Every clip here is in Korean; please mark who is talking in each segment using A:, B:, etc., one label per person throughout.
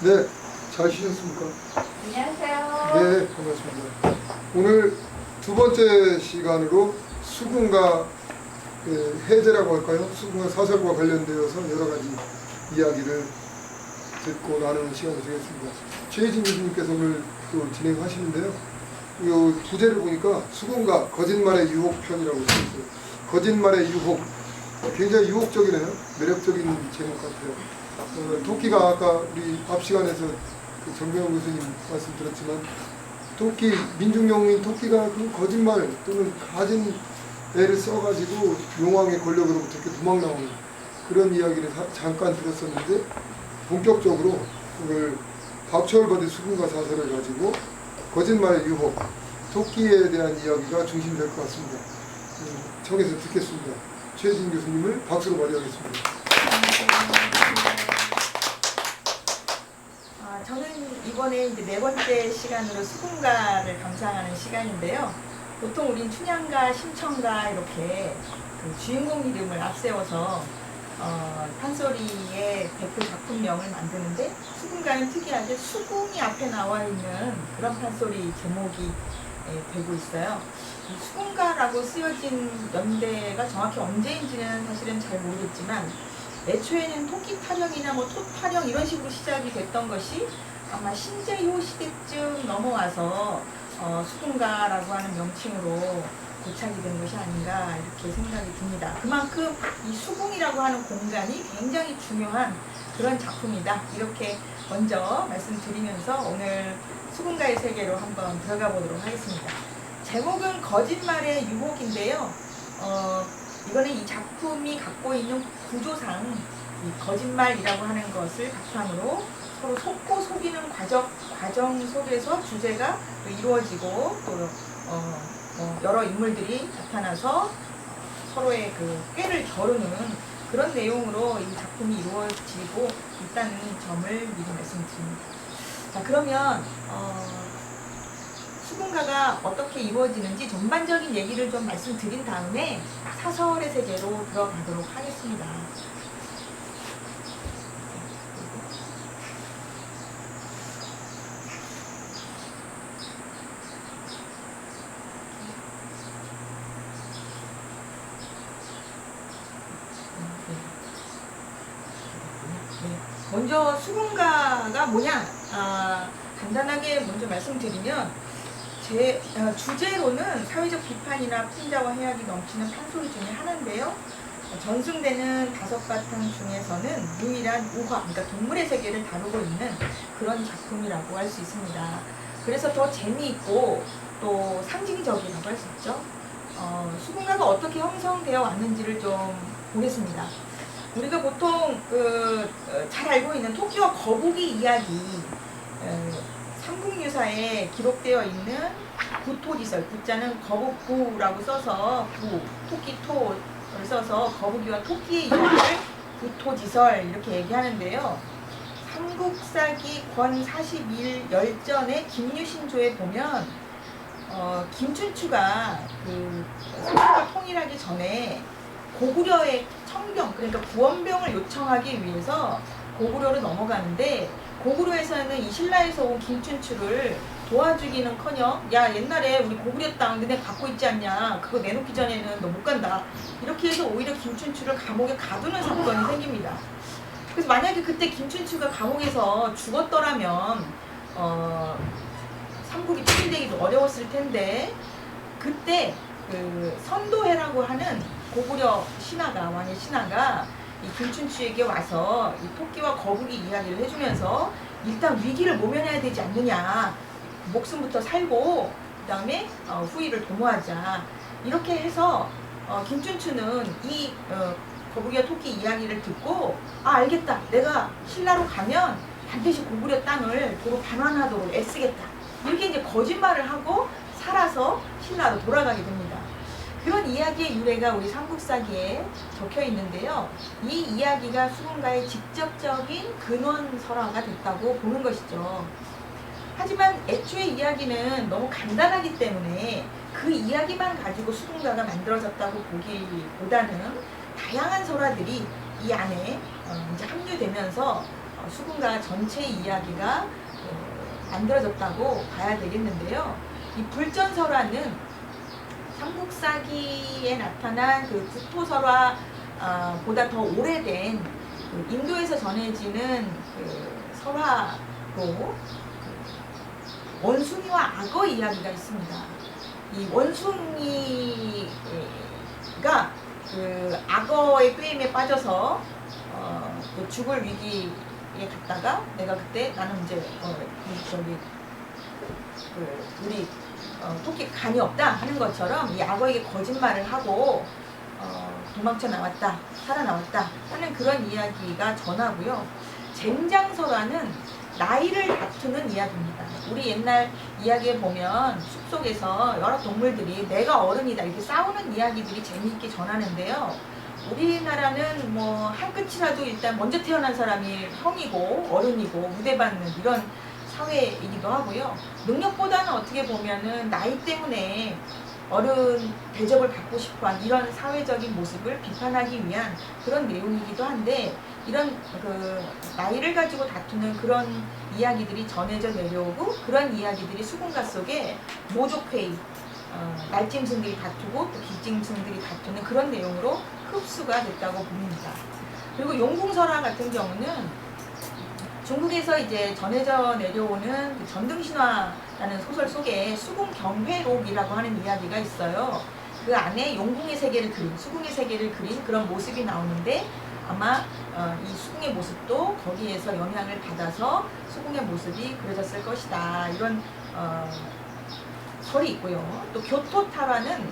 A: 네, 잘 쉬셨습니까?
B: 안녕하세요.
A: 네, 반갑습니다. 오늘 두 번째 시간으로 수군과 해제라고 할까요? 수군과 사설과 관련되어서 여러 가지 이야기를 듣고 나누는 시간이 되겠습니다. 최혜진 교수님께서 오늘 또 진행하시는데요. 이 부제를 보니까 수군과 거짓말의 유혹편이라고 써있어요. 거짓말의 유혹. 굉장히 유혹적이네요. 매력적인 제목 같아요. 토끼가 아까 우리 앞 시간에서 그 정병훈 교수님 말씀 들었지만 토끼, 민중용인 토끼가 그 거짓말 또는 가진 애를 써가지고 용왕의 권력으로부터 이렇게 도망 나오는 그런 이야기를 잠깐 들었었는데 본격적으로 오늘 박철 버디 수군과 사설을 가지고 거짓말의 유혹, 토끼에 대한 이야기가 중심될 것 같습니다. 청해서 듣겠습니다. 최혜진 교수님을 박수로 맞이하겠습니다.
B: 저는 이번에 이제 네 번째 시간으로 수군가를 감상하는 시간인데요. 보통 우린 춘향가, 심청가 이렇게 그 주인공 이름을 앞세워서 판소리의 대표 작품명을 만드는데 수군가는 특이하게 수궁이 앞에 나와 있는 그런 판소리 제목이 되고 있어요. 이 수군가라고 쓰여진 연대가 정확히 언제인지는 사실은 잘 모르겠지만 애초에는 토끼 타령이나 뭐 토 타령 이런 식으로 시작이 됐던 것이 아마 신제효 시대쯤 넘어와서 수군가라고 하는 명칭으로 고착이 된 것이 아닌가 이렇게 생각이 듭니다. 그만큼 이 수궁이라고 하는 공간이 굉장히 중요한 그런 작품이다. 이렇게 먼저 말씀드리면서 오늘 수군가의 세계로 한번 들어가 보도록 하겠습니다. 제목은 거짓말의 유혹인데요. 이거는 이 작품이 갖고 있는 구조상 이 거짓말이라고 하는 것을 바탕으로 서로 속고 속이는 과정 속에서 주제가 또 이루어지고 또 여러 인물들이 나타나서 서로의 그 꾀를 겨루는 그런 내용으로 이 작품이 이루어지고 있다는 점을 미리 말씀드립니다. 자, 그러면 수군가가 어떻게 이루어지는지 전반적인 얘기를 좀 말씀드린 다음에 사설의 세계로 들어가도록 하겠습니다. 먼저 수군가가 뭐냐? 간단하게 먼저 말씀드리면 제 주제로는 사회적 비판이나 풍자와 해악이 넘치는 판소리 중에 하나인데요. 전승되는 5바탕 중에서는 유일한 우화, 그러니까 동물의 세계를 다루고 있는 그런 작품이라고 할 수 있습니다. 그래서 더 재미있고 또 상징적이라고 할 수 있죠. 수군가가 어떻게 형성되어 왔는지를 좀 보겠습니다. 우리가 보통 잘 알고 있는 토끼와 거북이 이야기, 삼국유사에 기록되어 있는 구토지설, 구자는 거북구라고 써서 토끼토를 써서 거북이와 토끼의 이야기를 구토지설 이렇게 얘기하는데요. 삼국사기 권 41 열전의 김유신조에 보면 김춘추가 그 삼국을 통일하기 전에 고구려의 청병, 그러니까 구원병을 요청하기 위해서 고구려로 넘어가는데 고구려에서는 이 신라에서 온 김춘추를 도와주기는커녕 야 옛날에 우리 고구려 땅 너네 갖고 있지 않냐, 그거 내놓기 전에는 너 못 간다, 이렇게 해서 오히려 김춘추를 감옥에 가두는 사건이 생깁니다. 그래서 만약에 그때 김춘추가 감옥에서 죽었더라면 삼국이 통일되기도 어려웠을 텐데 그때 그 선도해라고 하는 고구려 신하가, 왕의 신하가 이 김춘추에게 와서 이 토끼와 거북이 이야기를 해주면서 일단 위기를 모면해야 되지 않느냐, 목숨부터 살고 그 다음에 후위를 도모하자, 이렇게 해서 김춘추는 이 거북이와 토끼 이야기를 듣고 알겠다, 내가 신라로 가면 반드시 고구려 땅을 도로 반환하도록 애쓰겠다, 이렇게 이제 거짓말을 하고 살아서 신라로 돌아가게 됩니다. 그런 이야기의 유래가 우리 삼국사기에 적혀 있는데요. 이 이야기가 수군가의 직접적인 근원설화가 됐다고 보는 것이죠. 하지만 애초에 이야기는 너무 간단하기 때문에 그 이야기만 가지고 수군가가 만들어졌다고 보기보다는 다양한 설화들이 이 안에 이제 합류되면서 수군가 전체 이야기가 만들어졌다고 봐야 되겠는데요. 이 불전설화는 삼국사기에 나타난 그 국토설화 보다 더 오래된 그 인도에서 전해지는 그 설화로 원숭이와 악어 이야기가 있습니다. 이 원숭이가 그 악어의 꾀임에 빠져서 그 죽을 위기에 갔다가 내가 그때 나는 이제 우리 토끼 간이 없다 하는 것처럼 이 악어에게 거짓말을 하고 도망쳐 나왔다, 살아나왔다 하는 그런 이야기가 전하고요. 쟁장설화는 나이를 다투는 이야기입니다. 우리 옛날 이야기에 보면 숲속에서 여러 동물들이 내가 어른이다 이렇게 싸우는 이야기들이 재미있게 전하는데요. 우리나라는 뭐 한 끝이라도 일단 먼저 태어난 사람이 형이고 어른이고 무대받는 이런 사회이기도 하고요. 능력보다는 어떻게 보면은 나이 때문에 어른 대접을 받고 싶어한 이런 사회적인 모습을 비판하기 위한 그런 내용이기도 한데, 이런 그 나이를 가지고 다투는 그런 이야기들이 전해져 내려오고, 그런 이야기들이 수군가 속에 모족회의, 날짐승들이 다투고 또 길짐승들이 다투는 그런 내용으로 흡수가 됐다고 봅니다. 그리고 용궁설화 같은 경우는 중국에서 이제 전해져 내려오는 그 전등신화라는 소설 속에 수궁경회록이라고 하는 이야기가 있어요. 그 안에 용궁의 세계를 그린, 수궁의 세계를 그린 그런 모습이 나오는데, 아마 이 수궁의 모습도 거기에서 영향을 받아서 수궁의 모습이 그려졌을 것이다, 이런 설이 있고요. 또 교토탈화는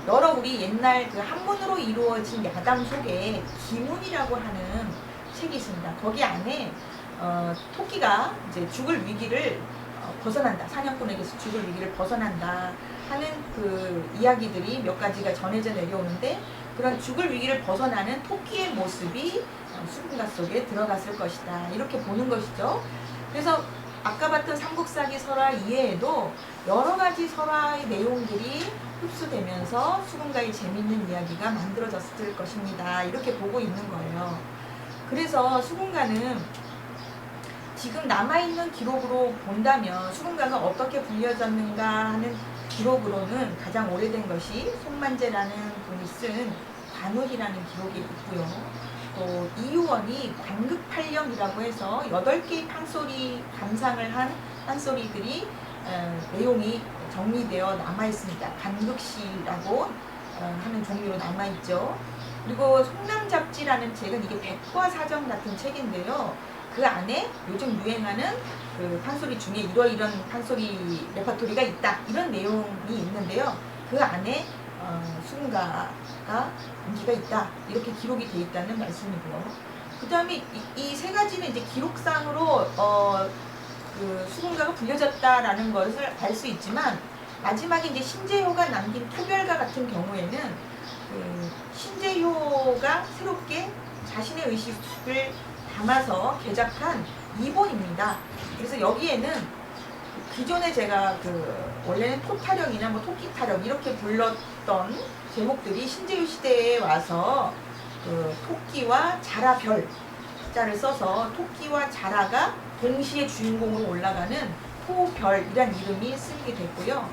B: 여러 우리 옛날 그 한문으로 이루어진 야담 속에 기문이라고 하는 책이 있습니다. 거기 안에 토끼가 이제 죽을 위기를 벗어난다, 사냥꾼에게서 죽을 위기를 벗어난다 하는 그 이야기들이 몇 가지가 전해져 내려오는데, 그런 죽을 위기를 벗어나는 토끼의 모습이 수군가 속에 들어갔을 것이다, 이렇게 보는 것이죠. 그래서 아까 봤던 삼국사기 설화 이외에도 여러 가지 설화의 내용들이 흡수되면서 수군가의 재미있는 이야기가 만들어졌을 것입니다, 이렇게 보고 있는 거예요. 그래서 수군가는 지금 남아있는 기록으로 본다면 수군가가 어떻게 불려졌는가 하는 기록으로는 가장 오래된 것이 손만제라는 분이 쓴 관울이라는 기록이 있고요. 또 이유원이 관극팔령이라고 해서 8개의 판소리 감상을 한 판소리들이 내용이 정리되어 남아있습니다. 관극시라고 하는 종류로 남아있죠. 그리고 송남잡지라는 책은 이게 백과사전 같은 책인데요. 그 안에 요즘 유행하는 그 판소리 중에 이런 판소리 레퍼토리가 있다, 이런 내용이 있는데요. 그 안에 수군가가 인기가 있다, 이렇게 기록이 되어 있다는 말씀이고요. 그 다음에 이 세 가지는 이제 기록상으로 그 수군가가 불려졌다라는 것을 알 수 있지만, 마지막에 이제 신재효가 남긴 토별가 같은 경우에는 그 신재효가 새롭게 자신의 의식을 담아서 개작한 이본입니다. 그래서 여기에는 기존에 제가 원래는 토타령이나 뭐 토끼타령 이렇게 불렀던 제목들이 신재유 시대에 와서 그 토끼와 자라별 자를 써서 토끼와 자라가 동시에 주인공으로 올라가는 토별이란 이름이 쓰이게 됐고요.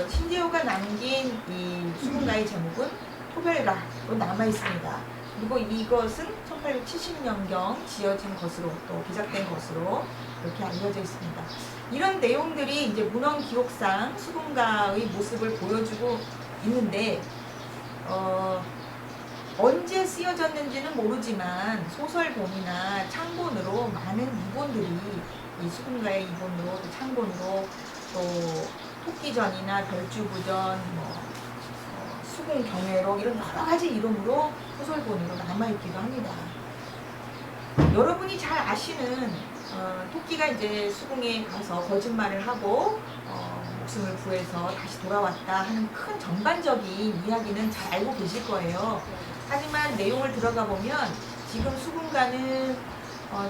B: 신재유가 남긴 이 수군가의 제목은 토별가로 남아 있습니다. 그리고 이것은 1870년경 지어진 것으로, 또 기작된 것으로 이렇게 알려져 있습니다. 이런 내용들이 이제 문헌 기록상 수군가의 모습을 보여주고 있는데, 언제 쓰여졌는지는 모르지만 소설본이나 창본으로 많은 이본들이, 이 수군가의 이본으로, 또 창본으로, 또 토끼전이나 별주부전, 수궁경회록 이런 여러 가지 이름으로 소설본으로 남아있기도 합니다. 여러분이 잘 아시는 토끼가 이제 수궁에 가서 거짓말을 하고 목숨을 구해서 다시 돌아왔다 하는 큰 전반적인 이야기는 잘 알고 계실 거예요. 하지만 내용을 들어가 보면 지금 수군가는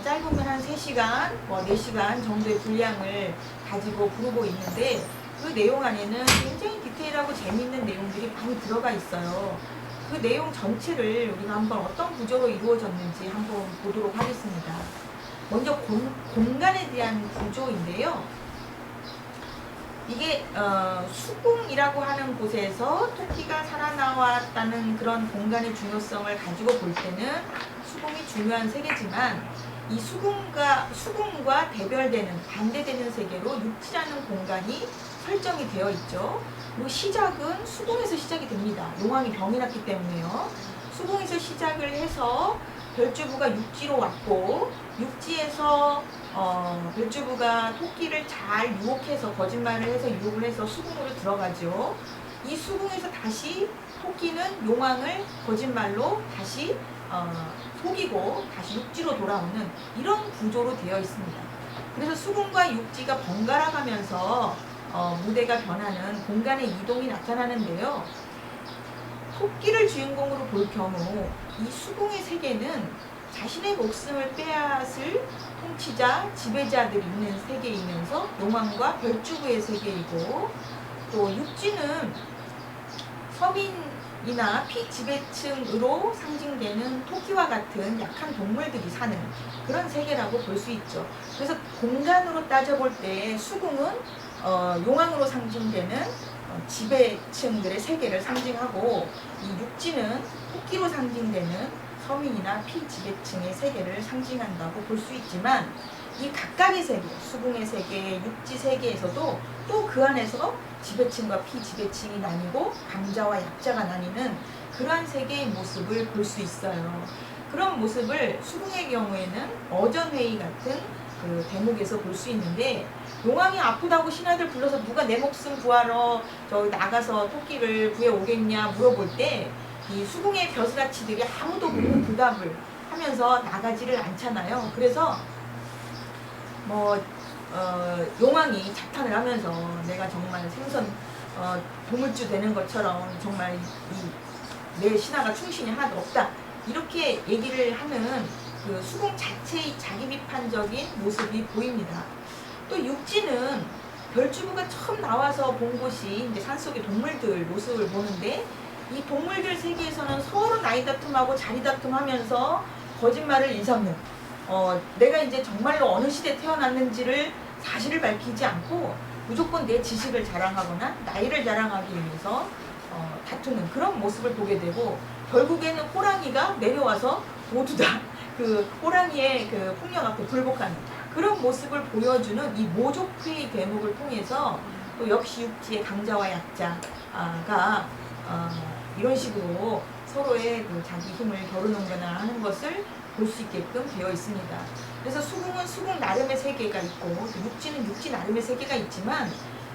B: 짧으면 한 3시간, 4시간 정도의 분량을 가지고 부르고 있는데, 그 내용 안에는 굉장히 디테일하고 재미있는 내용들이 많이 들어가 있어요. 그 내용 전체를 우리가 한번 어떤 구조로 이루어졌는지 한번 보도록 하겠습니다. 먼저 공간에 대한 구조인데요. 이게 수궁이라고 하는 곳에서 토끼가 살아나왔다는 그런 공간의 중요성을 가지고 볼 때는 수궁이 중요한 세계지만, 이 수궁과 대별되는 반대되는 세계로 육지라는 공간이 설정이 되어 있죠. 그리고 시작은 수궁에서 시작이 됩니다. 용왕이 병이 났기 때문에요. 수궁에서 시작을 해서 별주부가 육지로 왔고, 육지에서 별주부가 토끼를 잘 유혹해서, 거짓말을 해서 유혹을 해서 수궁으로 들어가죠. 이 수궁에서 다시 토끼는 용왕을 거짓말로 다시 속이고 다시 육지로 돌아오는 이런 구조로 되어 있습니다. 그래서 수궁과 육지가 번갈아 가면서 무대가 변하는 공간의 이동이 나타나는데요. 토끼를 주인공으로 볼 경우 이 수궁의 세계는 자신의 목숨을 빼앗을 통치자, 지배자들이 있는 세계이면서 용왕과 별주부의 세계이고, 또 육지는 서민이나 피지배층으로 상징되는 토끼와 같은 약한 동물들이 사는 그런 세계라고 볼 수 있죠. 그래서 공간으로 따져볼 때 수궁은 용왕으로 상징되는 지배층들의 세계를 상징하고, 이 육지는 토끼로 상징되는 서민이나 피지배층의 세계를 상징한다고 볼 수 있지만, 이 각각의 세계, 수궁의 세계, 육지 세계에서도 또 그 안에서 지배층과 피지배층이 나뉘고 강자와 약자가 나뉘는 그러한 세계의 모습을 볼 수 있어요. 그런 모습을 수궁의 경우에는 어전회의 같은 그 대목에서 볼 수 있는데, 용왕이 아프다고 신하들 불러서 누가 내 목숨 구하러 저기 나가서 토끼를 구해 오겠냐 물어볼 때, 이 수궁의 벼슬아치들이 아무도 모르는 대답을 하면서 나가지를 않잖아요. 그래서 용왕이 자탄을 하면서 내가 정말 생선 도물주 되는 것처럼 정말 내 신하가 충신이 하나도 없다, 이렇게 얘기를 하는 그 수궁 자체의 자기 비판적인 모습이 보입니다. 또 육지는 별주부가 처음 나와서 본 곳이 이제 산속의 동물들 모습을 보는데, 이 동물들 세계에서는 서로 나이 다툼하고 자리 다툼하면서 거짓말을 일삼는, 내가 이제 정말로 어느 시대에 태어났는지를 사실을 밝히지 않고 무조건 내 지식을 자랑하거나 나이를 자랑하기 위해서 다투는 그런 모습을 보게 되고, 결국에는 호랑이가 내려와서 모두 다 그 호랑이의 그 폭력 앞에 굴복하는 그런 모습을 보여주는 이 모족회의 대목을 통해서, 또 역시 육지의 강자와 약자가 이런 식으로 서로의 그 자기 힘을 겨루는거나 하는 것을 볼 수 있게끔 되어 있습니다. 그래서 수궁은 수궁 나름의 세계가 있고, 또 육지는 육지 나름의 세계가 있지만,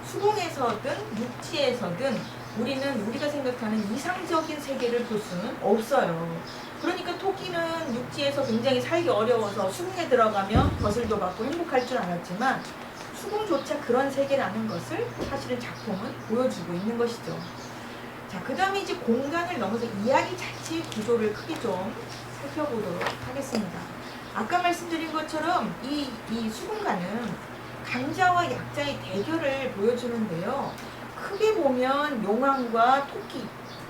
B: 수궁에서든 육지에서든 우리가 생각하는 이상적인 세계를 볼 수는 없어요. 그러니까 토끼는 육지에서 굉장히 살기 어려워서 수궁에 들어가면 거슬도 받고 행복할 줄 알았지만, 수궁조차 그런 세계라는 것을 사실은 작품은 보여주고 있는 것이죠. 자, 그 다음에 이제 공간을 넘어서 이야기 자체의 구조를 크게 좀 살펴보도록 하겠습니다. 아까 말씀드린 것처럼 이 수궁가는 강자와 약자의 대결을 보여주는데요. 크게 보면 용왕과 토끼,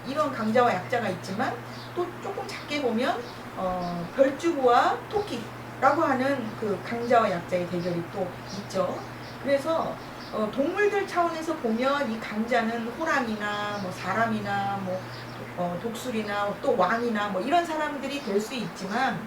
B: 이런 강자와 약자가 있지만, 또 조금 작게 보면 별주부와 토끼라고 하는 그 강자와 약자의 대결이 또 있죠. 그래서 동물들 차원에서 보면 이 강자는 호랑이나 뭐 사람이나 뭐 독수리나 또 왕이나 뭐 이런 사람들이 될 수 있지만,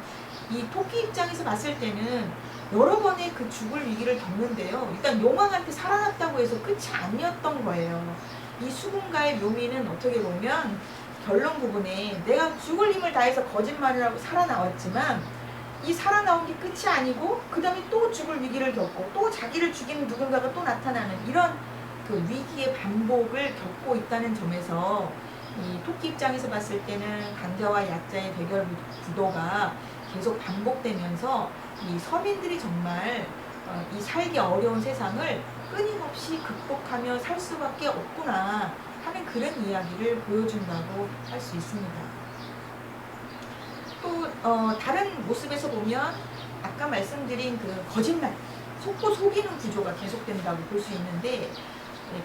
B: 이 토끼 입장에서 봤을 때는 여러 번의 그 죽을 위기를 겪는데요. 일단 용왕한테 살아났다고 해서 끝이 아니었던 거예요. 이 수궁가의 묘미는 어떻게 보면 결론 부분에 내가 죽을 힘을 다해서 거짓말을 하고 살아나왔지만, 이 살아나온 게 끝이 아니고 그 다음에 또 죽을 위기를 겪고 또 자기를 죽이는 누군가가 또 나타나는 이런 그 위기의 반복을 겪고 있다는 점에서, 이 토끼 입장에서 봤을 때는 강자와 약자의 대결 구도가 계속 반복되면서 이 서민들이 정말 이 살기 어려운 세상을 끊임없이 극복하며 살 수밖에 없구나 하는 그런 이야기를 보여준다고 할 수 있습니다. 또 다른 모습에서 보면 아까 말씀드린 그 거짓말, 속고 속이는 구조가 계속된다고 볼 수 있는데,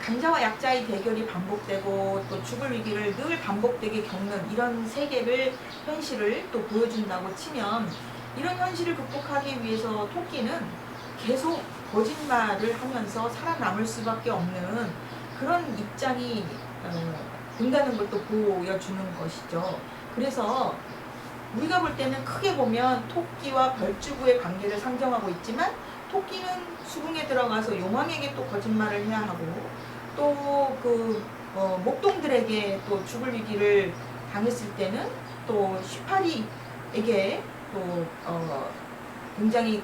B: 강자와 약자의 대결이 반복되고 또 죽을 위기를 늘 반복되게 겪는 이런 세계를, 현실을 또 보여준다고 치면, 이런 현실을 극복하기 위해서 토끼는 계속 거짓말을 하면서 살아남을 수밖에 없는 그런 입장이 된다는 걸 또 보여주는 것이죠. 그래서 우리가 볼 때는 크게 보면 토끼와 벌주부의 관계를 상정하고 있지만, 토끼는 수궁에 들어가서 용왕에게 또 거짓말을 해야 하고, 또 목동들에게 또 죽을 위기를 당했을 때는 또 쉬파리에게 또 굉장히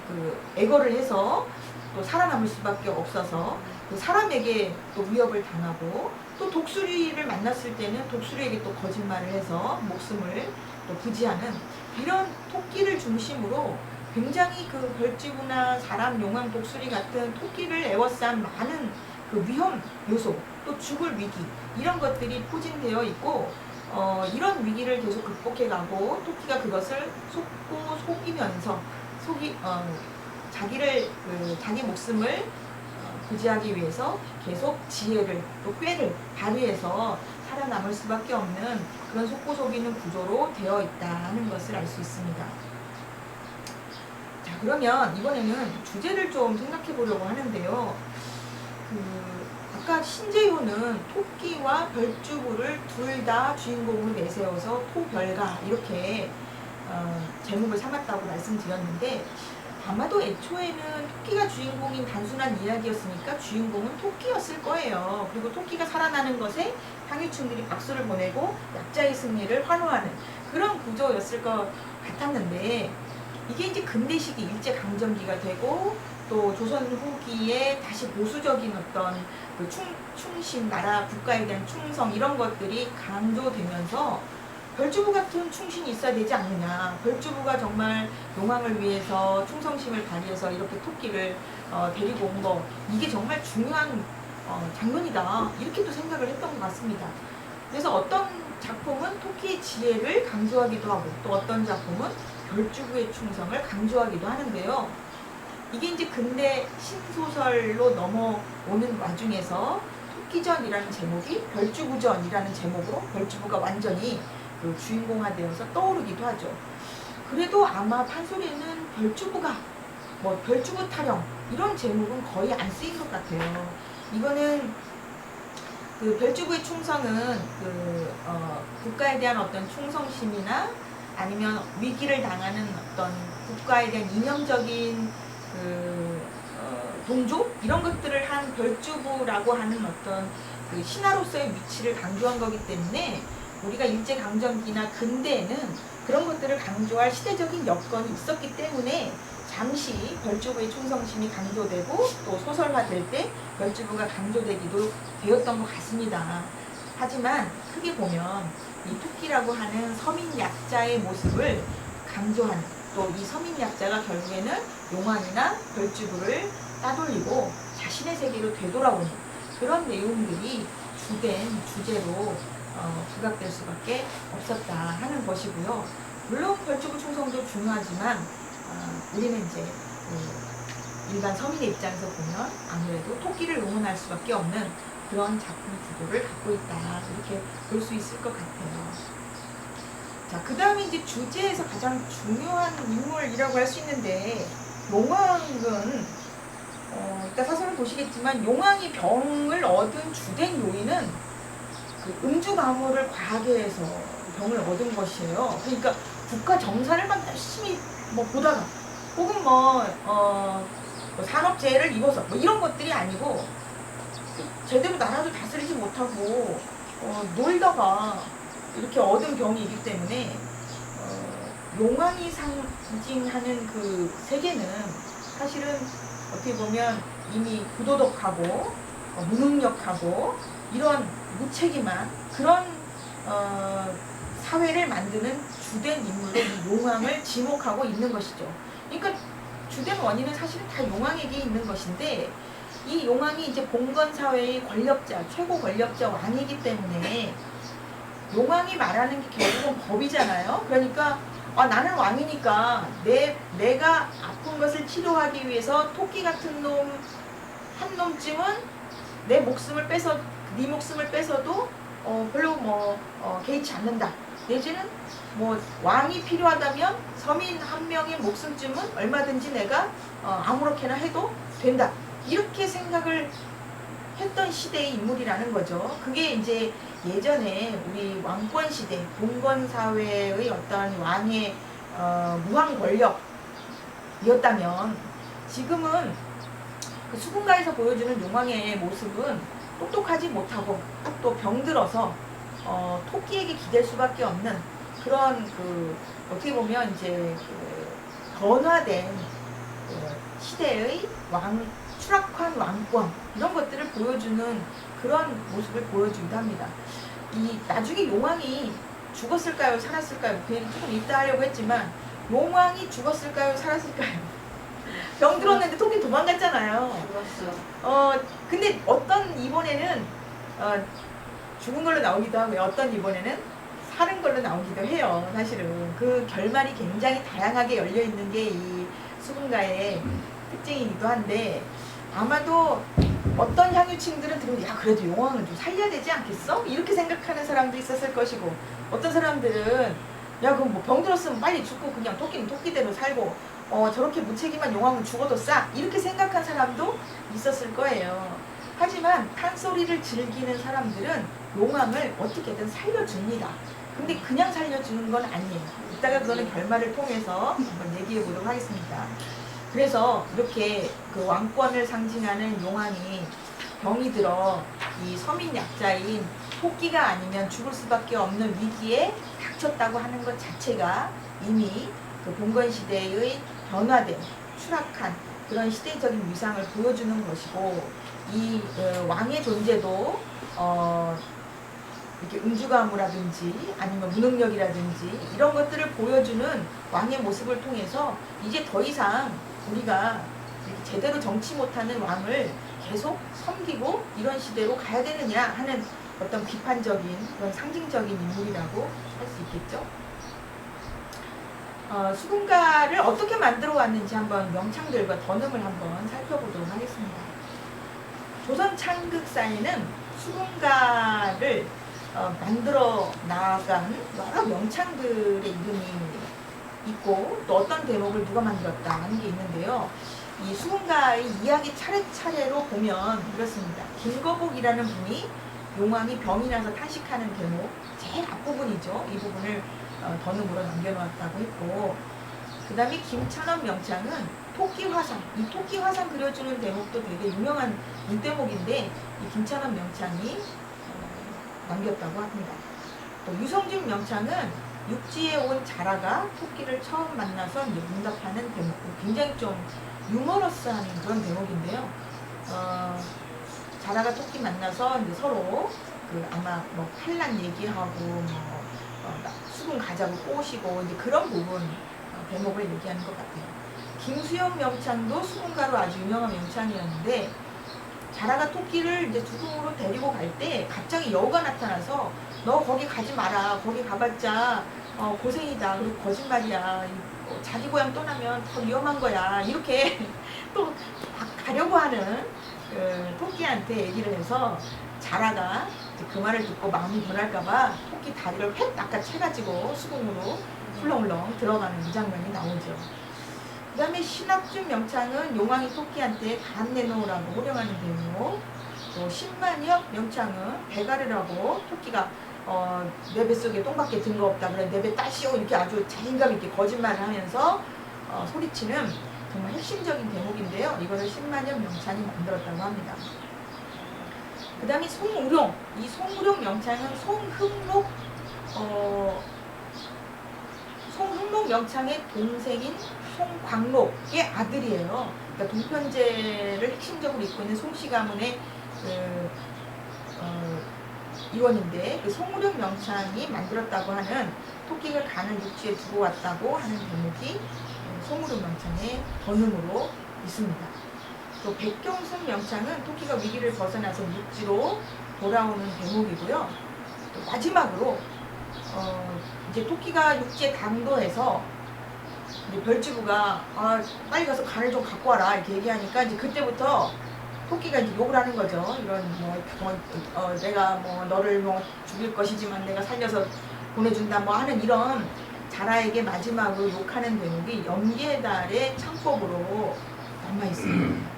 B: 애걸을 해서 또 살아남을 수밖에 없어서 그 사람에게 또 위협을 당하고, 또 독수리를 만났을 때는 독수리에게 또 거짓말을 해서 목숨을 또 부지하는, 이런 토끼를 중심으로 굉장히 그 벌주부나 사람, 용왕, 독수리 같은 토끼를 에워싼 많은 그 위험 요소, 또 죽을 위기, 이런 것들이 포진되어 있고, 이런 위기를 계속 극복해가고 토끼가 그것을 속이면서 자기 목숨을 부지하기 위해서 계속 지혜를 또 꾀를 발휘해서 살아남을 수밖에 없는 그런 속고속이는 구조로 되어 있다는 것을 알 수 있습니다. 자, 그러면 이번에는 주제를 좀 생각해 보려고 하는데요. 아까 신재효는 토끼와 벌주부를 둘 다 주인공으로 내세워서 토별가 이렇게 제목을 삼았다고 말씀드렸는데, 아마도 애초에는 토끼가 주인공인 단순한 이야기였으니까 주인공은 토끼였을 거예요. 그리고 토끼가 살아나는 것에 상위층들이 박수를 보내고 약자의 승리를 환호하는 그런 구조였을 것 같았는데, 이게 이제 근대 시기 일제강점기가 되고, 또 조선 후기에 다시 보수적인 어떤 그 충신, 나라, 국가에 대한 충성, 이런 것들이 강조되면서 벌주부 같은 충신이 있어야 되지 않느냐, 벌주부가 정말 용왕을 위해서 충성심을 발휘해서 이렇게 토끼를 데리고 온 거, 이게 정말 중요한 장면이다, 이렇게 또 생각을 했던 것 같습니다. 그래서 어떤 작품은 토끼의 지혜를 강조하기도 하고, 또 어떤 작품은 벌주부의 충성을 강조하기도 하는데요. 이게 이제 근대 신소설로 넘어오는 와중에서 토끼전이라는 제목이 벌주부전이라는 제목으로 벌주부가 완전히 그 주인공화되어서 떠오르기도 하죠. 그래도 아마 판소리에는 벌주부가 벌주부 타령 이런 제목은 거의 안 쓰인 것 같아요. 이거는 그 벌주부의 충성은 국가에 대한 어떤 충성심이나 아니면 위기를 당하는 어떤 국가에 대한 이념적인 동조 이런 것들을 한 벌주부라고 하는 어떤 그 신하로서의 위치를 강조한 거기 때문에, 우리가 일제강점기나 근대에는 그런 것들을 강조할 시대적인 여건이 있었기 때문에 잠시 벌주부의 충성심이 강조되고, 또 소설화될 때 벌주부가 강조되기도 되었던 것 같습니다. 하지만 크게 보면 이 토끼라고 하는 서민 약자의 모습을 강조하는, 또 이 서민 약자가 결국에는 용왕이나 벌주부를 따돌리고 자신의 세계로 되돌아오는 그런 내용들이 주된 주제로 부각될 수밖에 없었다 하는 것이고요. 물론 벌주부 충성도 중요하지만 우리는 이제 일반 서민의 입장에서 보면 아무래도 토끼를 응원할 수밖에 없는 그런 작품 구도를 갖고 있다, 이렇게 볼 수 있을 것 같아요. 자, 그 다음에 이제 주제에서 가장 중요한 인물이라고 할 수 있는데, 용왕은 이따 사설을 보시겠지만 용왕이 병을 얻은 주된 요인은 그 음주가무를 과하게 해서 병을 얻은 것이에요. 그러니까 국가 정사를 막 열심히 보다가, 혹은 산업재해를 입어서 이런 것들이 아니고, 제대로 나라도 다스리지 못하고 놀다가 이렇게 얻은 병이기 때문에 용왕이 상징하는 그 세계는 사실은 어떻게 보면 이미 부도덕하고 무능력하고 이런 무책임한 그런 사회를 만드는 주된 인물로 이 용왕을 지목하고 있는 것이죠. 그러니까 주된 원인은 사실은 다 용왕에게 있는 것인데, 이 용왕이 이제 봉건 사회의 권력자, 최고 권력자 왕이기 때문에 용왕이 말하는 게 결국은 법이잖아요. 그러니까 나는 왕이니까 내가 아픈 것을 치료하기 위해서 토끼 같은 한 놈쯤은 네 목숨을 뺏어도 별로 개의치 않는다, 내지는 뭐 왕이 필요하다면 서민 한 명의 목숨쯤은 얼마든지 내가 아무렇게나 해도 된다. 이렇게 생각을 했던 시대의 인물이라는 거죠. 그게 이제 예전에 우리 왕권 시대, 봉건 사회의 어떤 왕의 무한 권력이었다면, 지금은 그 수군가에서 보여주는 용왕의 모습은 똑똑하지 못하고 또 병들어서 토끼에게 기댈 수밖에 없는 그런 그 어떻게 보면 이제 그 변화된 시대의 추락한 왕권, 이런 것들을 보여주는 그런 모습을 보여주기도 합니다. 이 나중에 용왕이 죽었을까요, 살았을까요? 괜히 조금 이따 하려고 했지만, 용왕이 죽었을까요, 살았을까요? 병들었는데 토끼 도망갔잖아요.
C: 죽었어.
B: 근데 어떤 이번에는 죽은 걸로 나오기도 하고요. 어떤 이번에는 살은 걸로 나오기도 해요. 사실은 그 결말이 굉장히 다양하게 열려 있는 게 이 수군가의 특징이기도 한데, 아마도 어떤 향유층들은 들으면 야 그래도 용왕은 좀 살려야 되지 않겠어? 이렇게 생각하는 사람도 있었을 것이고, 어떤 사람들은 야 그럼 뭐 병들었으면 빨리 죽고 그냥 토끼는 토끼대로 살고 저렇게 무책임한 용왕은 죽어도 싸, 이렇게 생각한 사람도 있었을 거예요. 하지만 판소리를 즐기는 사람들은 용왕을 어떻게든 살려줍니다. 근데 그냥 살려주는 건 아니에요. 이따가 그거는 결말을 통해서 한번 얘기해 보도록 하겠습니다. 그래서 이렇게 그 왕권을 상징하는 용왕이 병이 들어 이 서민 약자인 토끼가 아니면 죽을 수밖에 없는 위기에 닥쳤다고 하는 것 자체가 이미 그 봉건 시대의 변화된 추락한 그런 시대적인 위상을 보여주는 것이고, 이 왕의 존재도 이렇게 음주가무라든지 아니면 무능력이라든지 이런 것들을 보여주는 왕의 모습을 통해서 이제 더 이상 우리가 제대로 정치 못하는 왕을 계속 섬기고 이런 시대로 가야 되느냐 하는 어떤 비판적인 그런 상징적인 인물이라고 할 수 있겠죠. 수군가를 어떻게 만들어 왔는지 한번 명창들과 던음을 한번 살펴보도록 하겠습니다. 조선 창극사에는 수군가를 만들어 나간 여러 명창들의 이름이 있고, 또 어떤 대목을 누가 만들었다 하는 게 있는데요. 이 수군가의 이야기 차례차례로 보면 이렇습니다. 김거복이라는 분이 용왕이 병이 나서 탄식하는 대목, 제일 앞부분이죠. 이 부분을 던음으로 남겨놓았다고 했고, 그 다음에 김찬원 명창은 토끼화상, 이 토끼화상 그려주는 대목도 되게 유명한 문대목인데 이 김찬원 명창이 남겼다고 합니다. 또 유성준 명창은 육지에 온 자라가 토끼를 처음 만나서 이제 문답하는 대목, 굉장히 좀 유머러스한 그런 대목인데요. 자라가 토끼 만나서 이제 서로 그 아마 뭐 환란 얘기하고 수군 가자고 꼬시고 이제 그런 부분 대목을 얘기하는 것 같아요. 김수영 명창도 수군가로 아주 유명한 명창이었는데, 자라가 토끼를 이제 두궁으로 데리고 갈 때 갑자기 여우가 나타나서 너 거기 가지 마라, 거기 가봤자 고생이다, 그리고 거짓말이야, 자기 고향 떠나면 더 위험한 거야, 이렇게 또 가려고 하는 그 토끼한테 얘기를 해서, 자라가 그 말을 듣고 마음이 변할까봐 토끼 다리를 획 낚아채가지고 수궁으로 훌렁훌렁 들어가는 이 장면이 나오죠. 그 다음에 신학준 명창은 용왕이 토끼한테 간 내놓으라고 호령하는 대목, 또 신만엽 명창은 배가르라고 토끼가 내 뱃속에 똥밖에 든 거 없다, 그래 내 배 따시오, 이렇게 아주 자신감 있게 거짓말을 하면서 소리치는 정말 핵심적인 대목인데요. 이거를 신만엽 명창이 만들었다고 합니다. 그 다음에 송우룡, 이 송우룡 명창은 송흥록 명창의 동생인 송광록의 아들이에요. 그러니까 동편제를 핵심적으로 잇고 있는 송씨 가문의 이원인데, 그 송우룡 명창이 만들었다고 하는 토끼를 간을 육지에 두고 왔다고 하는 대목이 송우룡 명창의 던음으로 있습니다. 또 백경순 명창은 토끼가 위기를 벗어나서 육지로 돌아오는 대목이고요. 또 마지막으로 이제 토끼가 육지에 당도해서 이제 별주부가 빨리 가서 간을 좀 갖고 와라 이렇게 얘기하니까, 이제 그때부터 토끼가 이제 욕을 하는 거죠. 이런 내가 너를 죽일 것이지만 내가 살려서 보내준다 뭐 하는 이런 자라에게 마지막으로 욕하는 대목이 영계달의 창법으로 남아 있습니다.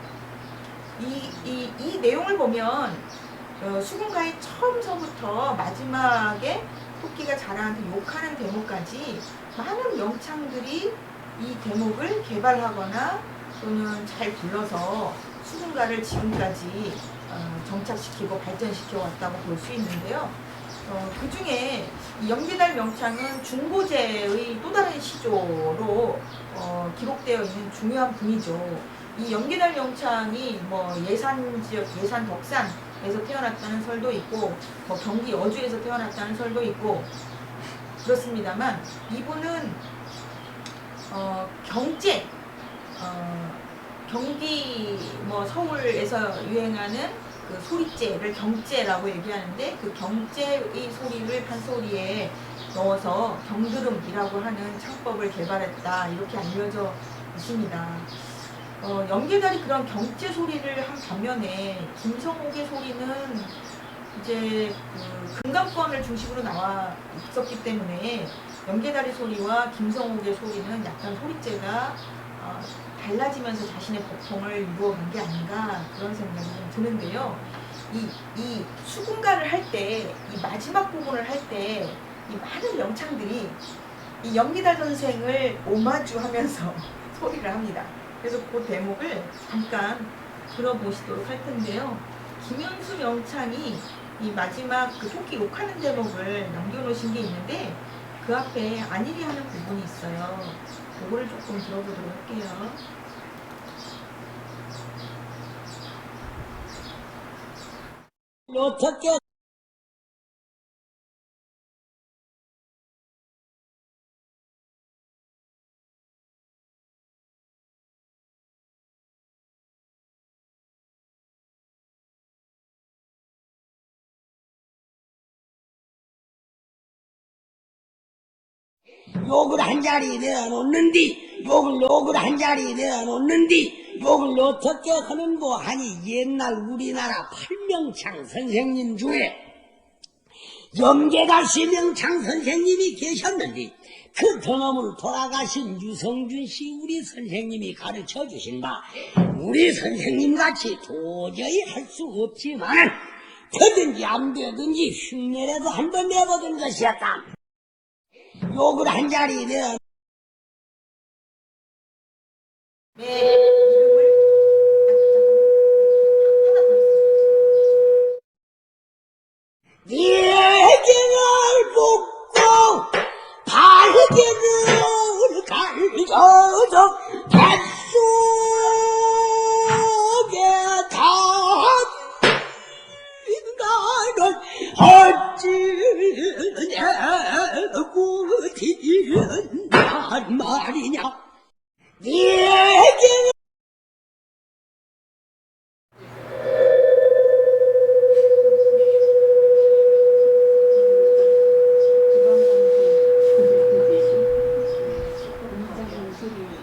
B: 이 내용을 보면 수군가의 처음서부터 마지막에 토끼가 자라한테 욕하는 대목까지 많은 명창들이 이 대목을 개발하거나 또는 잘 불러서 수군가를 지금까지 정착시키고 발전시켜 왔다고 볼 수 있는데요. 그 중에 영계달 명창은 중고제의 또 다른 시조로 기록되어 있는 중요한 분이죠. 이 영계달 명창이 뭐 예산 지역, 예산 덕산에서 태어났다는 설도 있고, 뭐 경기 여주에서 태어났다는 설도 있고 그렇습니다만 이분은 경제, 경기 뭐 서울에서 유행하는 그 소리째를 경제라고 얘기하는데 그 경제의 소리를 판소리에 넣어서 경드름이라고 하는 창법을 개발했다 이렇게 알려져 있습니다. 영계달이 그런 경제 소리를 한 반면에 김성옥의 소리는 이제 그 금강권을 중심으로 나와 있었기 때문에 영계달의 소리와 김성옥의 소리는 약간 소리째가 달라지면서 자신의 법통을 이루어간 게 아닌가 그런 생각이 좀 드는데요. 이 수군가를 할 때, 이 마지막 부분을 할 때 이 많은 명창들이 이 영계달 선생을 오마주하면서 소리를 합니다. 그래서 그 대목을 잠깐 들어보시도록 할 텐데요. 김현수 명창이 이 마지막 그 토끼 욕하는 대목을 남겨놓으신 게 있는데 그 앞에 안일이 하는 부분이 있어요. 그거를 조금 들어보도록 할게요.
C: 어떻게 욕을 한 자리에 내어놓는디 욕을 한 자리에 내어놓는디 욕을 어떻게 하는고 하니 옛날 우리나라 팔명창 선생님 중에 영계달 시명창 선생님이 계셨는데 그 저놈을 돌아가신 유성준 씨 우리 선생님이 가르쳐 주신 바 우리 선생님같이 도저히 할 수 없지만 되든지 안 되든지 흉내라도 한번 내보던 것이었다. 욕을 한 자리에 내어
B: 네, 이름을 하나 더 있어요.
C: 예경을 묻고 발견을 갈겨서 뱃속에 나는 어찌 된단 말이냐 예경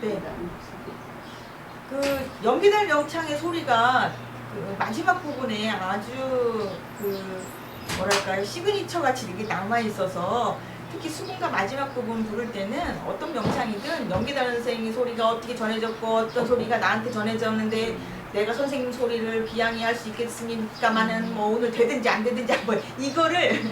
B: 네. 그 영계달 명창의 소리가 그 마지막 부분에 아주 그 뭐랄까요 시그니처 같이 이렇게 남아 있어서 특히 수군가 마지막 부분 부를 때는 어떤 명창이든 영계달 선생님 소리가 어떻게 전해졌고 어떤 소리가 나한테 전해졌는데 내가 선생님 소리를 비양해할 수 있겠습니까마는 뭐 오늘 되든지 안 되든지 뭐 이거를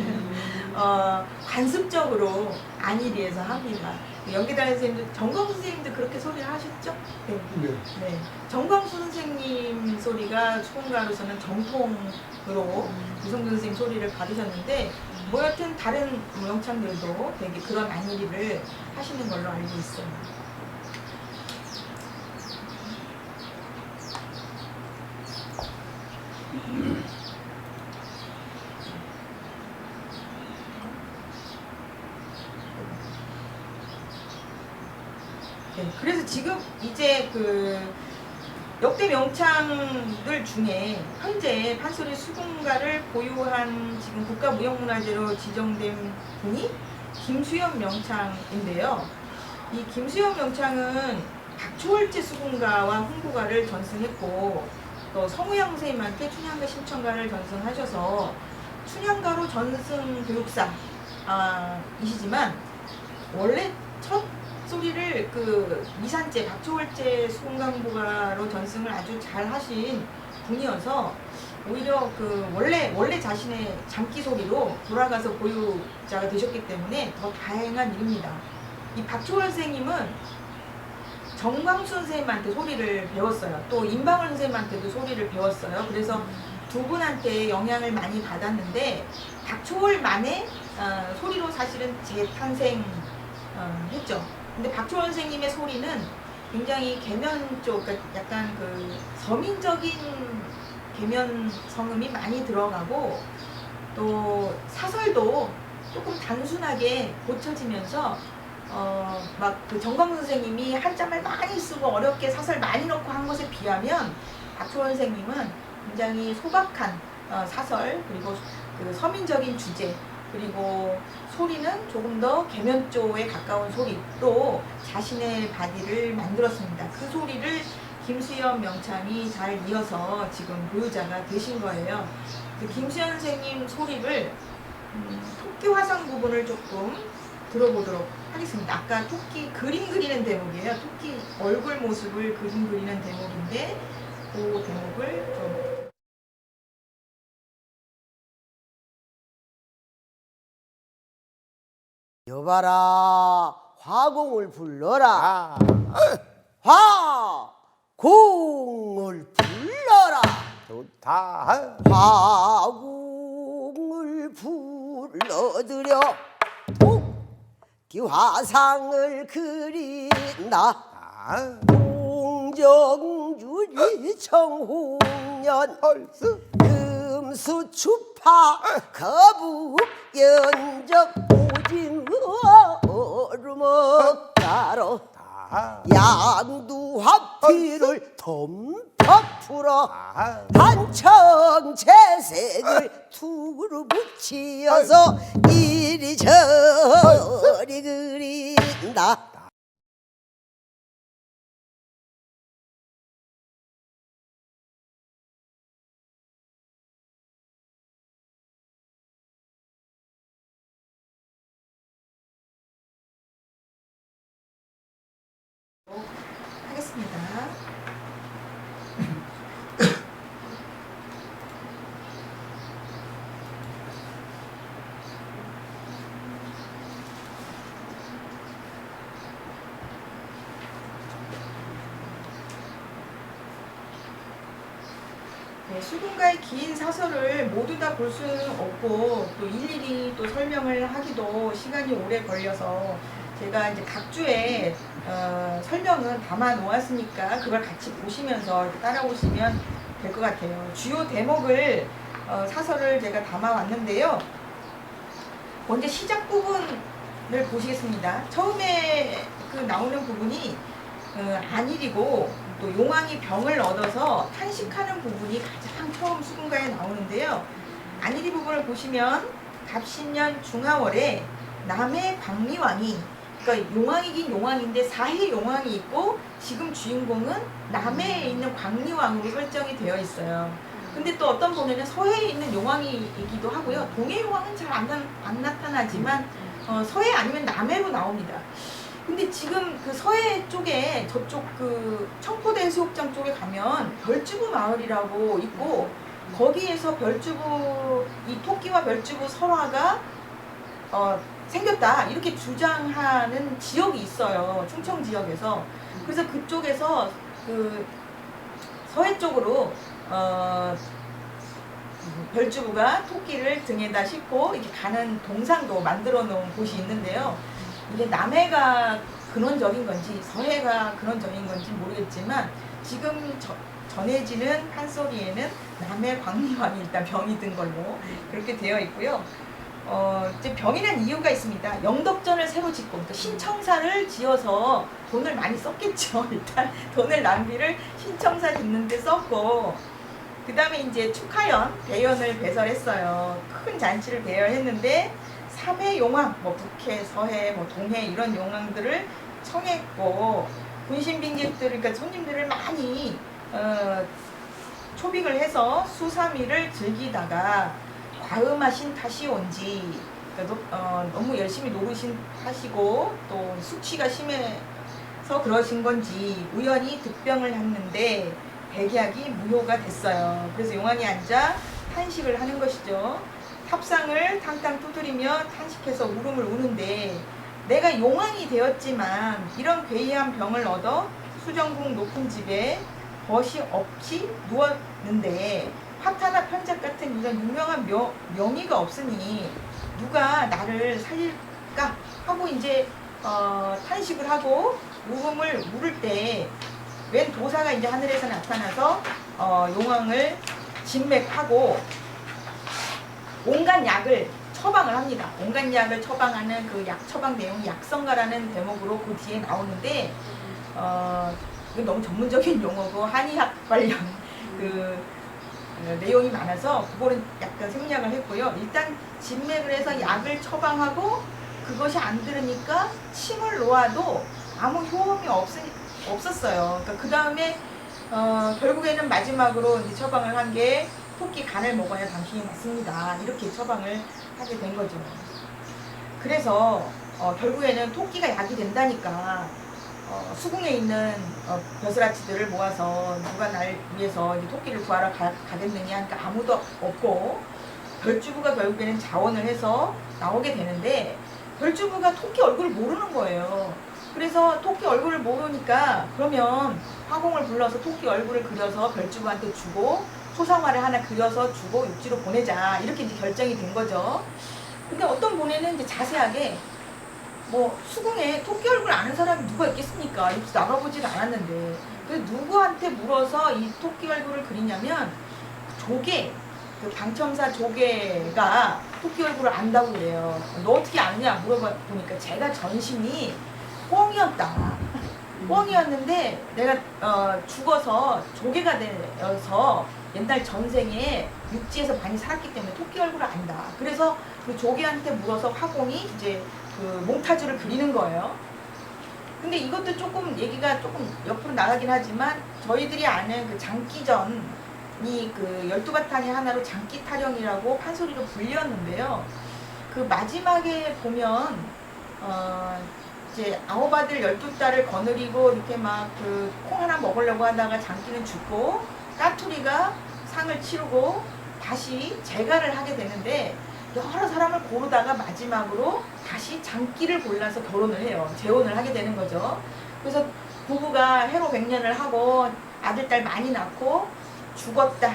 B: 관습적으로 안일이해서 합니다. 영계달 선생님도 정광수 선생님도 그렇게 소리를 하셨죠? 네.
A: 네.
B: 네. 정광수 선생님 소리가 수군가로서는 정통으로 유성준 선생님 소리를 받으셨는데 뭐 여튼 다른 명창들도 되게 그런 안일이를 하시는 걸로 알고 있어요. 네, 그래서 지금 이제 그 역대 명창들 중에 현재 판소리 수군가를 보유한 지금 국가무형문화재로 지정된 분이 김수현 명창인데요. 이 김수현 명창은 박초월제 수군가와 홍보가를 전승했고 또 성우양 선생님한테 춘향가 신청가를 전승하셔서 춘향가로 전승 교육사 이시지만 원래 첫 소리를 그 미산제 박초월제 수공강보가로 전승을 아주 잘 하신 분이어서 오히려 그 원래 자신의 장기 소리로 돌아가서 보유자가 되셨기 때문에 더 다행한 일입니다. 이 박초월 선생님은 정광수 선생님한테 소리를 배웠어요. 또 임방울 선생님한테도 소리를 배웠어요. 그래서 두 분한테 영향을 많이 받았는데 박초월만의 소리로 사실은 재탄생 했죠. 근데 박초월 선생님의 소리는 굉장히 계면 쪽, 그러니까 약간 그 서민적인 계면 성음이 많이 들어가고 또 사설도 조금 단순하게 고쳐지면서 막 그 정광수 선생님이 한자말 많이 쓰고 어렵게 사설 많이 넣고 한 것에 비하면 박초월 선생님은 굉장히 소박한 사설, 그리고 그 서민적인 주제, 그리고 소리는 조금 더 계면조에 가까운 소리로 자신의 바디를 만들었습니다. 그 소리를 김수현 명창이 잘 이어서 지금 보유자가 되신 거예요. 그 김수현 선생님 소리를 토끼 화상 부분을 조금 들어보도록 하겠습니다. 아까 토끼 그림 그리는 대목이에요. 토끼 얼굴 모습을 그림 그리는 대목인데 그 대목을 좀
D: 여봐라, 화공을 불러라. 화공을 불러라.
E: 좋다.
D: 화공을 불러들여 토끼 화상을 그린다. 공정주리 청홍년
E: 헐스.
D: 금수추파 거북 연적 오징어 얼음억가로 양두화피를 덤퍼 풀어 한청채색을 투구로 붙이어서 이리저리 그린다.
B: 하겠습니다. 네, 수군가의 긴 사설을 모두 다 볼 수는 없고 또 일일이 또 설명을 하기도 시간이 오래 걸려서 제가 이제 각 주에 설명은 담아 놓았으니까 그걸 같이 보시면서 따라오시면 될 것 같아요. 주요 대목을 사설을 제가 담아 왔는데요. 먼저 시작 부분을 보시겠습니다. 처음에 그 나오는 부분이 안일이고 또 용왕이 병을 얻어서 탄식하는 부분이 가장 처음 수군가에 나오는데요. 안일이 부분을 보시면 갑신년 중하월에 남해 광리왕이, 그러니까 용왕이긴 용왕인데 사해 용왕이 있고 지금 주인공은 남해에 있는 광리왕으로 설정이 되어 있어요. 근데 또 어떤 번에는 서해에 있는 용왕이기도 하고요. 동해 용왕은 잘 안 나타나지만 서해 아니면 남해로 나옵니다. 근데 지금 그 서해 쪽에 저쪽 그 청포대 해수욕장 쪽에 가면 별주부 마을이라고 있고 거기에서 별주부, 이 토끼와 별주부 설화가 생겼다 이렇게 주장하는 지역이 있어요. 충청 지역에서. 그래서 그쪽에서 그 서해 쪽으로 별주부가 토끼를 등에다 싣고 이렇게 가는 동상도 만들어 놓은 곳이 있는데요. 이게 남해가 근원적인 건지 서해가 근원적인 건지 모르겠지만 지금 전해지는 판소리에는 남해 광리왕이 일단 병이 든 걸로 그렇게 되어 있고요. 이제 병이란 이유가 있습니다. 영덕전을 새로 짓고 또 신청사를 지어서 돈을 많이 썼겠죠. 일단 돈을 낭비를 신청사 짓는 데 썼고 그 다음에 이제 축하연, 대연을 배설했어요. 큰 잔치를 배열했는데 삼해 용왕, 뭐 북해, 서해, 뭐 동해 이런 용왕들을 청했고 군신빈객들, 그러니까 손님들을 많이 초빙을 해서 수삼일을 즐기다가 과음하신 탓이 온지 너무 열심히 노릇하시고 또 숙취가 심해서 그러신 건지 우연히 득병을 했는데 백약이 무효가 됐어요. 그래서 용왕이 앉아 탄식을 하는 것이죠. 탑상을 탕탕 두드리며 탄식해서 울음을 우는데 내가 용왕이 되었지만 이런 괴이한 병을 얻어 수정궁 높은 집에 벗이 없이 누웠는데 화타나 편작 같은 이런 유명한 명의가 없으니 누가 나를 살릴까 하고 이제 탄식을 하고 울음을 물을 때 웬 도사가 이제 하늘에서 나타나서 용왕을 진맥하고 온갖 약을 처방을 합니다. 온갖 약을 처방하는 그 약 처방 내용이 약성가라는 대목으로 그 뒤에 나오는데 이건 너무 전문적인 용어고 한의학 관련 그 내용이 많아서 그거는 약간 생략을 했고요. 일단 진맥을 해서 약을 처방하고 그것이 안 들으니까 침을 놓아도 아무 효험이 없었어요. 그러니까 그 다음에 결국에는 마지막으로 이제 처방을 한 게 토끼 간을 먹어야 당신이 낫습니다. 이렇게 처방을 하게 된 거죠. 그래서 결국에는 토끼가 약이 된다니까 수궁에 있는 벼슬아치들을 모아서 누가 날 위해서 이제 토끼를 구하러 가겠느냐 하니까 아무도 없고 별주부가 결국에는 자원을 해서 나오게 되는데 별주부가 토끼 얼굴을 모르는 거예요. 그래서 토끼 얼굴을 모르니까 그러면 화공을 불러서 토끼 얼굴을 그려서 별주부한테 주고 소상화를 하나 그려서 주고 육지로 보내자 이렇게 이제 결정이 된 거죠. 근데 어떤 분에는 이제 자세하게 뭐 수궁에 토끼 얼굴 아는 사람이 누가 있겠습니까? 이렇게 나가보질 않았는데 그래서 누구한테 물어서 이 토끼 얼굴을 그리냐면 조개 그 방첨사 조개가 토끼 얼굴을 안다고 그래요. 너 어떻게 아느냐 물어보니까 제가 전신이 뻥이었다. 뻥이었는데 내가 죽어서 조개가 되어서 옛날 전생에 육지에서 많이 살았기 때문에 토끼 얼굴을 안다. 그래서 그 조개한테 물어서 화공이 이제 그 몽타주를 그리는 거예요. 근데 이것도 조금 얘기가 조금 옆으로 나가긴 하지만 저희들이 아는 그 장기전이 그 12바탕의 하나로 장기타령이라고 판소리로 불렸는데요. 그 마지막에 보면 이제 아홉아들 12딸을 거느리고 이렇게 막 그 콩 하나 먹으려고 하다가 장기는 죽고 까투리가 상을 치르고 다시 재가를 하게 되는데 여러 사람을 고르다가 마지막으로 다시 장기를 골라서 결혼을 해요. 재혼을 하게 되는 거죠. 그래서 부부가 해로 백년을 하고 아들, 딸 많이 낳고 죽었다.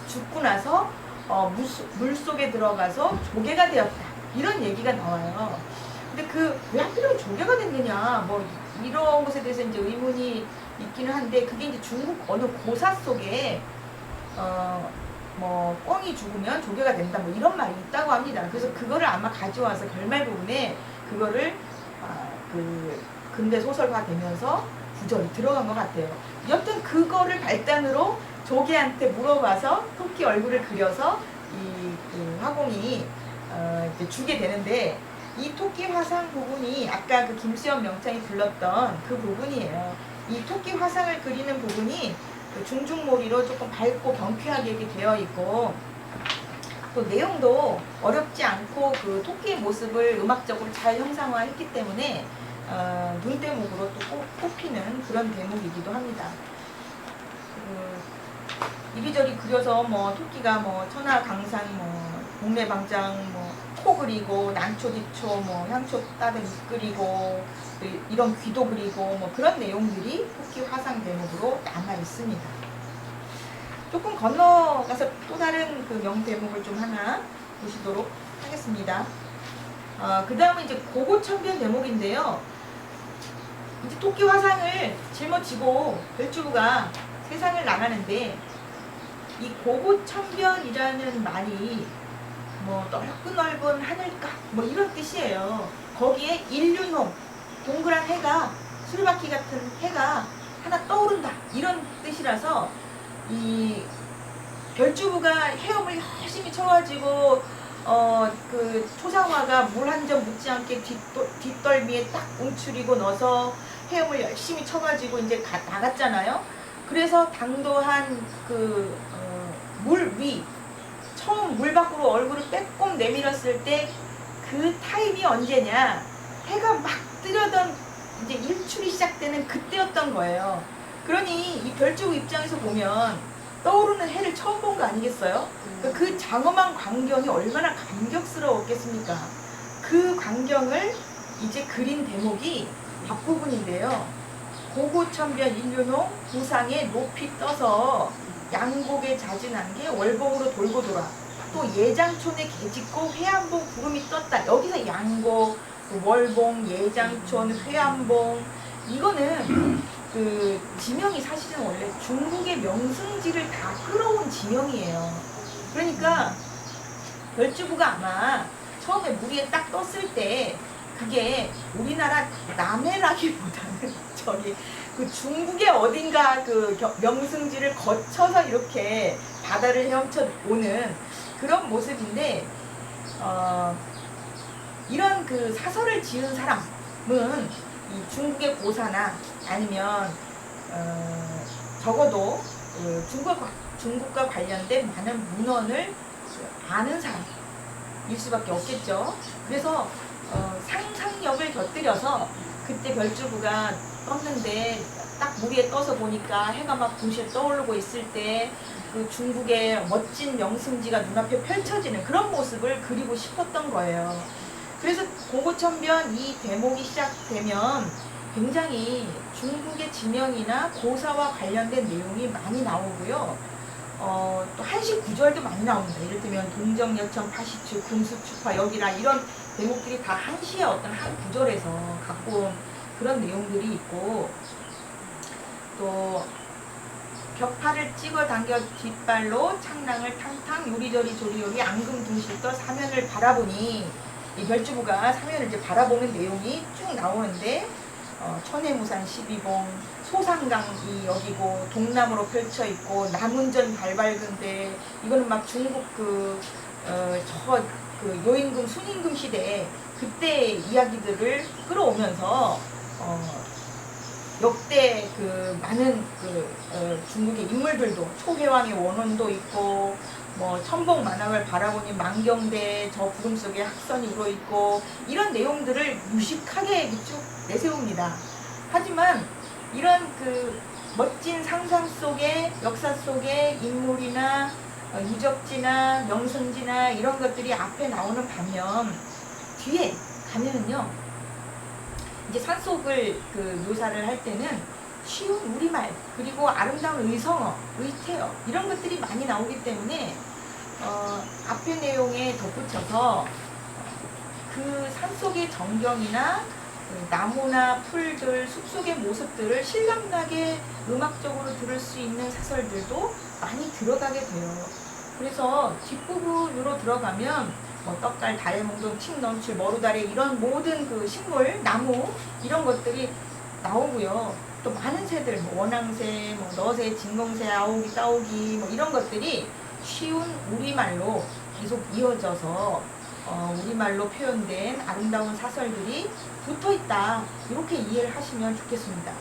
B: 죽고 나서 물속에 들어가서 조개가 되었다. 이런 얘기가 나와요. 근데 그 왜 하필이면 조개가 됐느냐 뭐 이런 것에 대해서 이제 의문이 있기는 한데 그게 이제 중국 어느 고사 속에 뭐 꿩이 죽으면 조개가 된다 뭐 이런 말이 있다고 합니다. 그래서 그거를 아마 가져와서 결말 부분에 그거를 그 근대 소설화 되면서 구절이 들어간 것 같아요. 여튼 그거를 발단으로 조개한테 물어봐서 토끼 얼굴을 그려서 그 화공이 이제 주게 되는데 이 토끼 화상 부분이 아까 그 김수현 명창이 불렀던 그 부분이에요. 이 토끼 화상을 그리는 부분이 그 중중몰이로 조금 밝고 경쾌하게 이렇게 되어 있고 또 내용도 어렵지 않고 그 토끼의 모습을 음악적으로 잘 형상화했기 때문에 눈대목으로 또 꼽히는 그런 대목이기도 합니다. 이리저리 그려서 뭐 토끼가 뭐 천하강산 뭐 동네방장 뭐 코 그리고 난초지초 뭐 향초 따뜻 잎 그리고 이런 귀도 그리고 뭐 그런 내용들이 토끼 화상 대목으로 남아 있습니다. 조금 건너가서 또 다른 그 명대목을 좀 하나 보시도록 하겠습니다. 그 다음은 이제 고고천변 대목인데요. 이제 토끼 화상을 짊어지고 별주부가 세상을 나가는데 이 고고천변이라는 말이 뭐 넓은 하늘가 뭐 이런 뜻이에요. 거기에 일륜홍 동그란 해가 수리바퀴 같은 해가 하나 떠오른다 이런 뜻이라서 이 별주부가 헤엄을 열심히 쳐가지고 그 초상화가 물 한 점 묻지 않게 뒷덜미에 딱 움츠리고 넣어서 헤엄을 열심히 쳐가지고 이제 나갔잖아요. 그래서 당도한 그 물 위 처음 물 밖으로 얼굴을 빼꼼 내밀었을 때 그 타임이 언제냐? 해가 막 뜨려던 이제 일출이 시작되는 그때였던 거예요. 그러니 이 별주부 입장에서 보면 떠오르는 해를 처음 본 거 아니겠어요? 그 장엄한 광경이 얼마나 감격스러웠겠습니까? 그 광경을 이제 그린 대목이 앞부분인데요. 고고천변 인륜홍 부상에 높이 떠서 양곡에 자진한 게 월봉으로 돌고 돌아 또 예장촌에 개짓고 회암봉 구름이 떴다. 여기서 양곡, 월봉, 예장촌, 회암봉 이거는 그 지명이 사실은 원래 중국의 명승지를 다 끌어온 지명이에요. 그러니까 별주부가 아마 처음에 물 위에 딱 떴을 때 그게 우리나라 남해라기보다는 저기 그 중국의 어딘가 그 명승지를 거쳐서 이렇게 바다를 헤엄쳐 오는 그런 모습인데 이런 그 사설을 지은 사람은 이 중국의 고사나 아니면 적어도 중국과 관련된 많은 문헌을 아는 사람일 수밖에 없겠죠. 그래서 상상력을 곁들여서 그때 별주부가 떴는데 딱 물 위에 떠서 보니까 해가 막 부실 떠오르고 있을 때 그 중국의 멋진 명승지가 눈앞에 펼쳐지는 그런 모습을 그리고 싶었던 거예요. 그래서 고고천변 이 대목이 시작되면 굉장히 중국의 지명이나 고사와 관련된 내용이 많이 나오고요. 또 한식 구절도 많이 나옵니다. 예를 들면 동정여천 파시추 금수추파 여기라 이런 대목들이 다 한시의 어떤 한 구절에서 갖고 온 그런 내용들이 있고 또 벽파를 찍어 당겨 뒷발로 창랑을 탕탕 요리저리 조리요리 앙금 둥실떠 사면을 바라보니 이 별주부가 사면을 이제 바라보는 내용이 쭉 나오는데 천해무산 12봉 소상강이 여기고 동남으로 펼쳐 있고 남운전 발발근데 이거는 막 중국 그 요임금 순임금 시대 그때 이야기들을 끌어오면서 역대 그 많은 중국의 인물들도 초회왕의 원혼도 있고 뭐 천봉 만학을 바라보니 만경대 저 구름 속에 학선이 우러 있고 이런 내용들을 유식하게 쭉 내세웁니다. 하지만 이런 그 멋진 상상 속에 역사 속에 인물이나 유적지나 명승지나 이런 것들이 앞에 나오는 반면 뒤에 가면은요 이제 산속을 그 묘사를 할 때는 쉬운 우리말 그리고 아름다운 의성어, 의태어 이런 것들이 많이 나오기 때문에 앞의 내용에 덧붙여서 그 산속의 전경이나 그 나무나 풀들, 숲속의 모습들을 실감나게 음악적으로 들을 수 있는 사설들도 많이 들어가게 돼요. 그래서 뒷부분으로 들어가면 뭐 떡갈, 다래몽동, 칡넘칠, 머루다래 이런 모든 그 식물, 나무 이런 것들이 나오고요. 또 많은 새들, 뭐 원앙새, 뭐 너새, 진공새, 아오기, 따오기 뭐 이런 것들이 쉬운 우리말로 계속 이어져서 우리말로 표현된 아름다운 사설들이 붙어있다. 이렇게 이해를 하시면 좋겠습니다.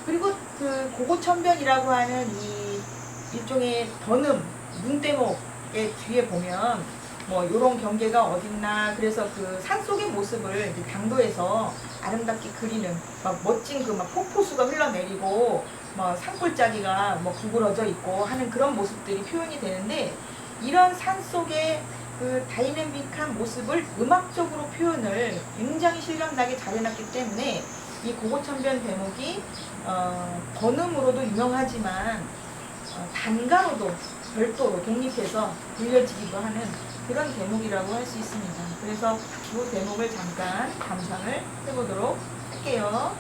B: 그리고 그 고고천변이라고 하는 이 일종의 던음, 눈대목의 뒤에 보면 뭐 요런 경계가 어딨나 그래서 그 산속의 모습을 이제 당도에서 아름답게 그리는 막 멋진 그 막 폭포수가 흘러내리고 뭐 산골짜기가 뭐 구부러져 있고 하는 그런 모습들이 표현이 되는데 이런 산속의 그 다이내믹한 모습을 음악적으로 표현을 굉장히 실감나게 잘 해놨기 때문에 이 고고천변 대목이 번음으로도 유명하지만 단가로도 별도로 독립해서 불려지기도 하는 그런 대목이라고 할 수 있습니다. 그래서 이 대목을 잠깐 감상을 해보도록 할게요.